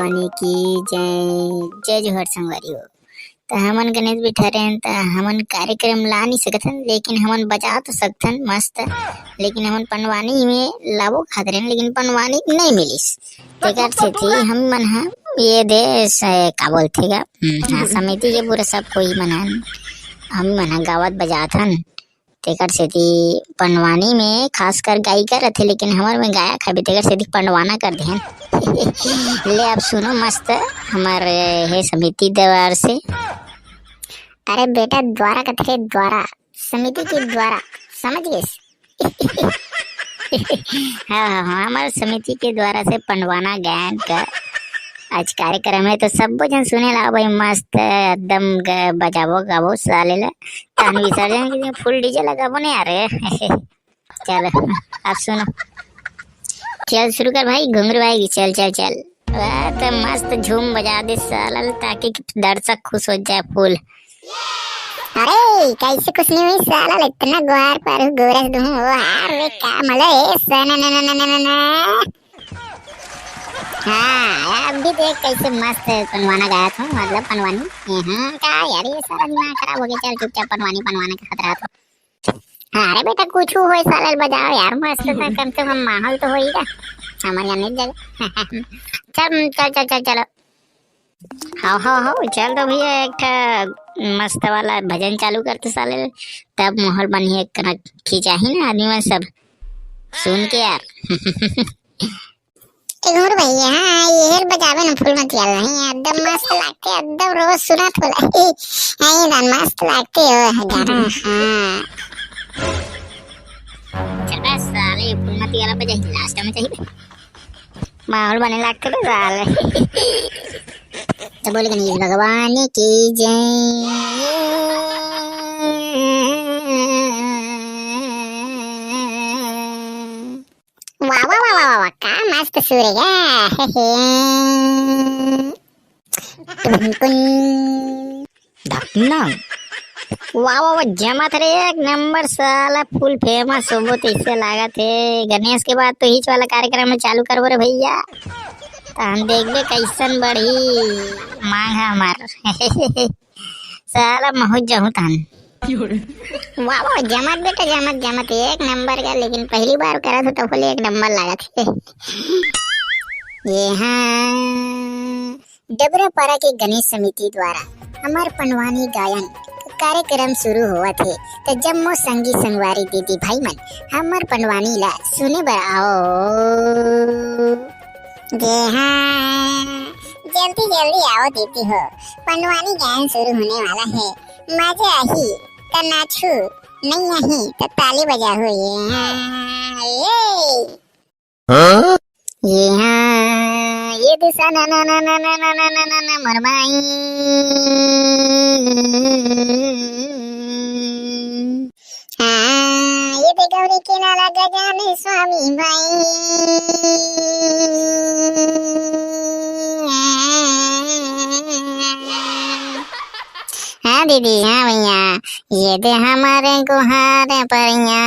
भवानी की जय। जय जोहर संगवारी हो। तो हमन गणेश बिठा रहे हैं, तो हमन कार्यक्रम ला नहीं सकथन, लेकिन हमन बजा तो सकथन मस्त। लेकिन हमन पनवानी में लाबो खाते रहे, लेकिन पनवानी नहीं मिलिस। तेकर से थी हम मन हा ये देश का बोलते गा समिति के पूरा सब कोई मन हम मन हा गावत बजाथन। तेकर सेती पनवानी में खासकर गायिका रहथे, लेकिन हमार में गायक है, तेकर सेती पंडवाना कर देहन। ले अब सुनो मस्त हमारे है समिति द्वार से। अरे बेटा द्वारा कथे द्वारा समिति के द्वारा समझ गए। हाँ, हमारे समिति के द्वारा से पंडवाना गायन का आज कार्यक्रम है, तो सब जन सुने ला भाई मस्त एकदम बजाबो गाबो साले ला तान विसर्जन के लिए फुल डीजे लगाबो नहीं आ रहे। चलो अब सुनो, चल शुरू कर भाई घुंघरू भाई, चल चल चल। तो मस्त झूम बजा दे साला ताकि दर्शक खुश हो जाए फुल। अरे कैसे खुश नहीं हुई साला, इतना गुहार पर गोरस दूं वो अरे क्या मतलब हाँ अब भी देख कैसे मस्त पनवाना गाया था, मतलब पनवानी। क्या यार ये सारा दिमाग खराब हो गया। चल चुपचाप पनवानी पनवाना का खतरा था। हाँ अरे बेटा कुछ हो साला बजाओ यार मस्त, कम से कम माहौल तो होएगा हमारे यहाँ नहीं जगह। चल चल चल चल चलो हाँ चल तो भैया एक मस्त वाला भजन चालू करते साले, तब माहौल बनी खींचा ही ना आदमी में सब सुन के यार। घूर भैया हाँ ये बजावे ना फुल मत यार, नहीं एकदम मस्त लगते, एकदम रोज सुना थोड़ा एकदम मस्त लगते हो गाना। हाँ चल साले फुल मत यार बजा, लास्ट में चाहिए माहौल बने लगते तो साले। तो बोले गणेश भगवान की जय। वाह वाह वाह वाह वाह क्या मस्त सूरेगा। वाह वाह वाह जमत रे एक नंबर साला फुल फेमस हो तो इससे लगा थे गणेश के बाद तो हिच वाला कार्यक्रम में चालू करबो रे भैया, तो हम देख ले कैसन बढ़ी मांग है हमार। साला महूज जाऊँ तन। वाह वाह जमत बेटा जमत जमत एक नंबर का, लेकिन पहली बार करा था तो फुल एक नंबर लगा थे। ये हाँ डबरापारा के गणेश समिति द्वारा हमार पनवानी गायन कार्यक्रम शुरू हुआ थे, तो जब मो संगी संगवारी दीदी भाई मन हमार पनवानी ला सुने बर आओ। ये हाँ जल्दी जल्दी आओ दीदी हो, पनवानी गायन शुरू होने वाला है। मजा आही तो नाचू, नहीं आही तो ताली बजा हो। ये हाँ ये दिशा ना ना ना ना ना ना ना ना ना ना मरमाई। हाँ ये दे गौरी के नाला गजाने स्वामी भाई। हाँ दीदी हाँ भैया ये दे हमारे गुहारे परिया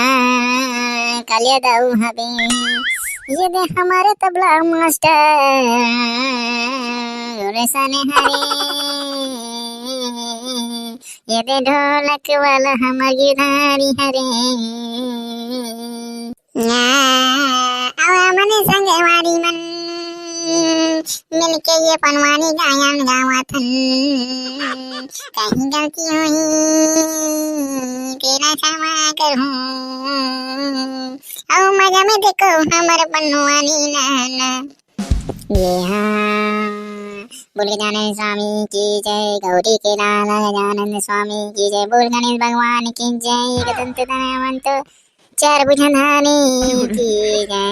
कालिया दाऊ हबे, ये दे हमारे तबला मास्टर सने हरे, ये दे ढोलक वाला हमार गिधारी हरे। मने संगवारी मन मिलके ये पनवानी गायन गावथन, कहीं गलती हुई तेरा क्षमा करहूं, आओ मजा में देखो हमारे पनवानी नाना। ये हाँ बोल गजानन स्वामी की जय, गौरी के लाला गजानन स्वामी की जय, बोल गणेश भगवान की जय, गदंत दयावंत चार भुजधानी की जय।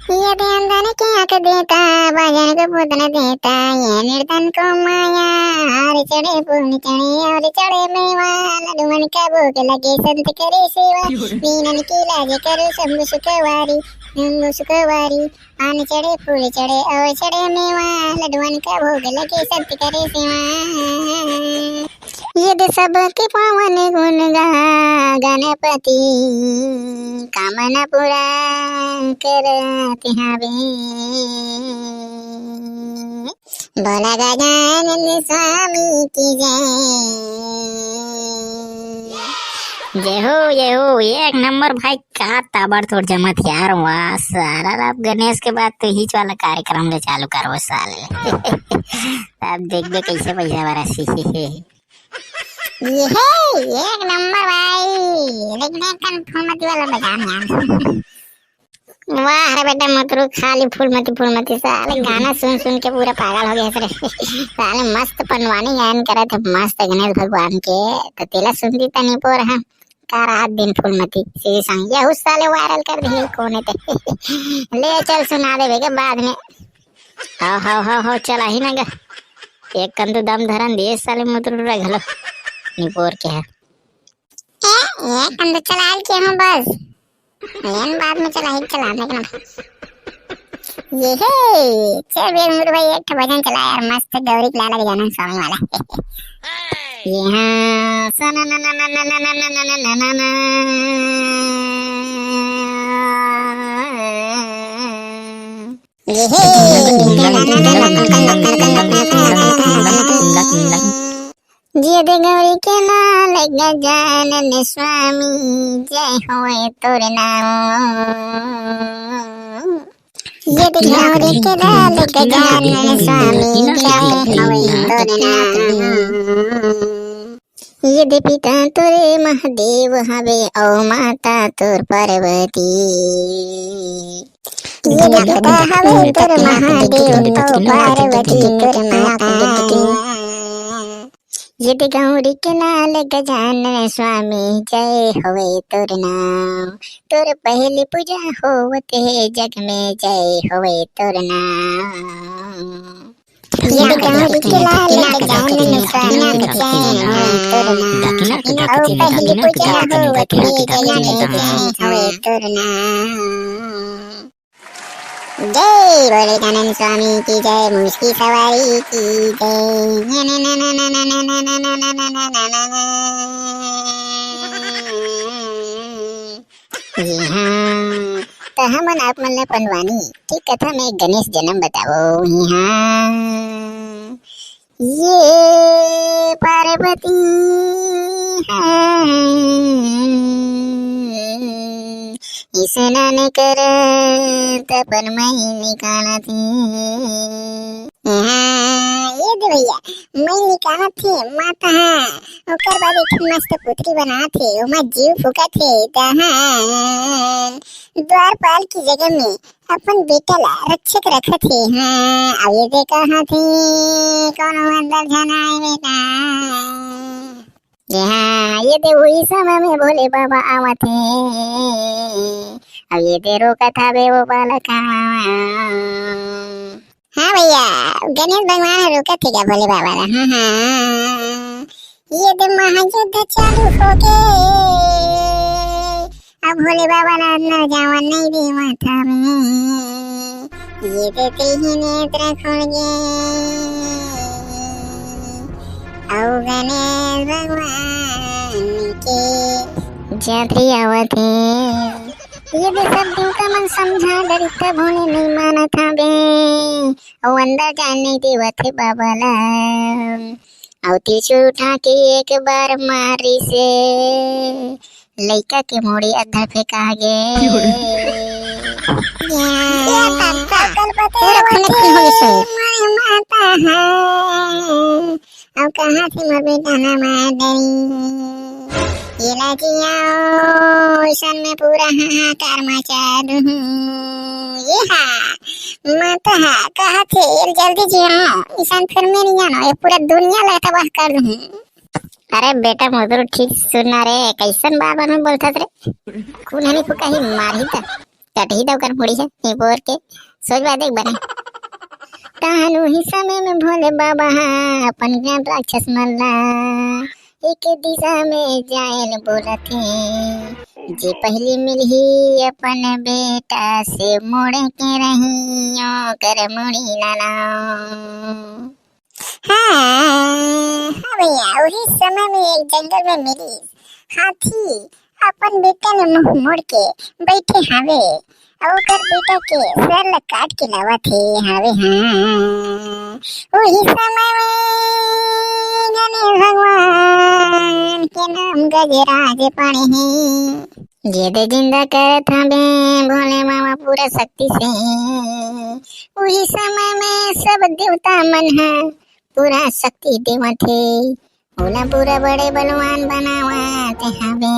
ये ध्यान के आंख देता भजन को पूतन देता, ये निर्धन को माया हार चढ़े पूर्ण चढ़े और चढ़े मेवा, लडुमन का भोग लगे संत करे सेवा, दीनन की लाज करो शंभु सुखवारी शंभु सुखवारी, पान चढ़े फूल चढ़े और चढ़े मेवा, लडुमन का भोग लगे संत करे सेवा। ये यदि सबके पावन गुण गा गणपति कामना पूरा करते हवे बोला गजानन स्वामी की जय हो एक नंबर भाई। कहा ताबड़तोड़ जमत यार, वाह सारा अब गणेश के बाद तो हिच वाला कार्यक्रम ले चालू करो साले। अब देख दे कैसे पैसा बरसी। ये है एक नंबर भाई, लेकिन एक फूलमती वाला बजा यार। वाह अरे बेटा मत रुक, खाली फूलमती साले गाना सुन सुन के पूरा पागल हो गया साले। मस्त पनवानी गायन करे थे मस्त गणेश भगवान के, तो तेला सुनती तनी पोर हाँ का रात दिन फूलमती सीधी संग ये उस साले वायरल कर दी कोने ते। ले चल सुना दे के बाद में। हो चला ही ना गा एक कंदू दम धरन दे साले मुतरू रगलो निपोर के है एक कंदू चला के हम बस लेन बाद में चलाने का ये है। चल मेरे भाई एक भजन चला यार मस्त गौरी लाला गाना स्वामी वाला। ये हाँ सना ना ना ना ना ना ना ना ना ना ना ना ये है जिय दे गौरी के लाल गजानन स्वामी जय होए तोर नाम। ये दे गौरी के लाल गजानन स्वामी जय होए तोर नाम। ये दे पिता तोरे महादेव हवे औ माता तोर पार्वती। ये दे पिता हवे तोर महादेव औ पार्वती तोर माता। ये दे गौरी के लाल गजानन स्वामी जय होवे तोर नाम। तोर पहली पूजा होवते जग में जय होवे तोर नाम। ये दे गौरी के लाल गजानन स्वामी जय होवे तोर नाम। और पहली पूजा होवते जग में जय होवे तोर नाम। जय बोले गजानन स्वामी की जय, मुस्की सवारी की जय। जी हाँ तो हम आप मन पनवानी की कथा में गणेश जन्म बताओ। यहाँ ये पार्वती स्नान कर तपन मई निकाला थी। ये दे भैया मई निकाला थे माता ओकर बाद एक मस्त पुत्री बना थे ओमा जीव फूका थे द्वारपाल की जगह में अपन बेटा ला रक्षक रखे थे। हाँ अब ये दे कहा थे कौन अंदर जनाए बेटा। हाँ ये दे वही समय में भोले बाबा आवा थे। अब ये दे रोका था बे वो बालक। हाँ भैया गणेश भगवान रोका थे क्या भोले बाबा ला। हाँ ये दे महायुद्ध चालू हो गए अब भोले बाबा ला अंदर जावा नहीं दे माथा में। ये देते ही नेत्र खुल गए और गणेश भगवान के जात्री आवत है। ये भी सब दिन का मन समझा डरता भोले नहीं माना था बे और अंदर जाने देवा थे बाबा ला। और त्रिशूल उठा के एक बार मारी से लइका के मोड़ी अधर फेंका गे। अब कहाँ से मोर बेटा ना ये सन में पूरा हाहाकार मचा दूँ। ये मत कहा थे जल्दी जियो ईशान फिर में नहीं जाना ये पूरा दुनिया ला तबाह कर दूँ। अरे बेटा मधुर ठीक सुनना रे कैसन बाबा में बोलता रे खून को कहीं मार ही था कट ही दो कर मुड़ी है बोर के सोच बात एक बना तानु ही समय में भोले बाबा अपन ज्ञान राक्षस मल्ला एक दिशा में जायल बोला थे जे पहली मिली अपन बेटा से मोड़ के रही कर मुड़ी लाला। हाँ भैया वही समय में एक जंगल में मिली हाथी अपन बेटा ने मुंह मोड़ के बैठे हावे और ओकर बेटा के सर ल काट के लावा थे हावे। हाँ वही समय में गणेश भगवान के नाम गजराज पड़े हैं। ये दे जिंदा करत हवे भोले बाबा पूरा शक्ति से। वही समय में सब देवता मन है पूरा शक्ति देवा थे। भोला पूरा बड़े बलवान बनावत हवे।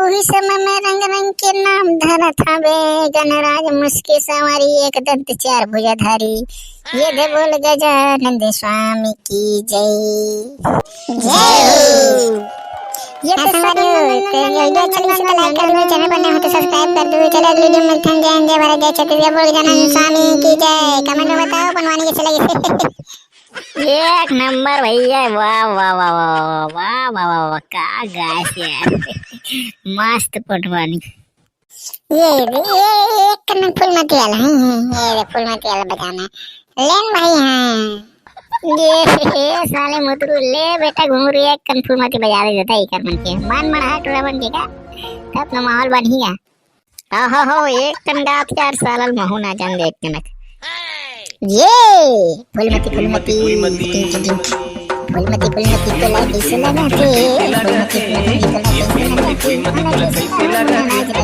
वही समय में रंग रंग के नाम धरत हवे गणराज मुस्की सवारी एक दंत चार भुजाधारी। ये दे बोल गजानंद स्वामी की जय जय। ये तो वीडियो अच्छा लगा तो लाइक कर दो, चैनल पर नए हो तो सब्सक्राइब कर दो। चलो अगले वीडियो में मिलते हैं। जय भारत जय छत्तीसगढ़ बोल गजानंद स्वामी की जय। कमेंट में बताओ बनवानी कैसे लगी। एक नंबर भैया, वाह वाह वाह वाह वाह वाह वाह वाह, का गाइस यार मस्त पटवानी। ये एक कन्न फूलमती वाला है। ये फूलमती वाला बजाना लेन भाई। हाँ ये साले मुतरू ले बेटा घुंगरू एक कन फूलमती बजा दे देता ही कर मन के मन मड़ा टोला बन के का तब ना माहौल बन ही गया। हो एक कन गात यार सालल महू ना जान देख के नक। ये फूलमती फूलमती फूलमती फूलमती तो लाइट से लगाते फूलमती फूलमती तो लगाते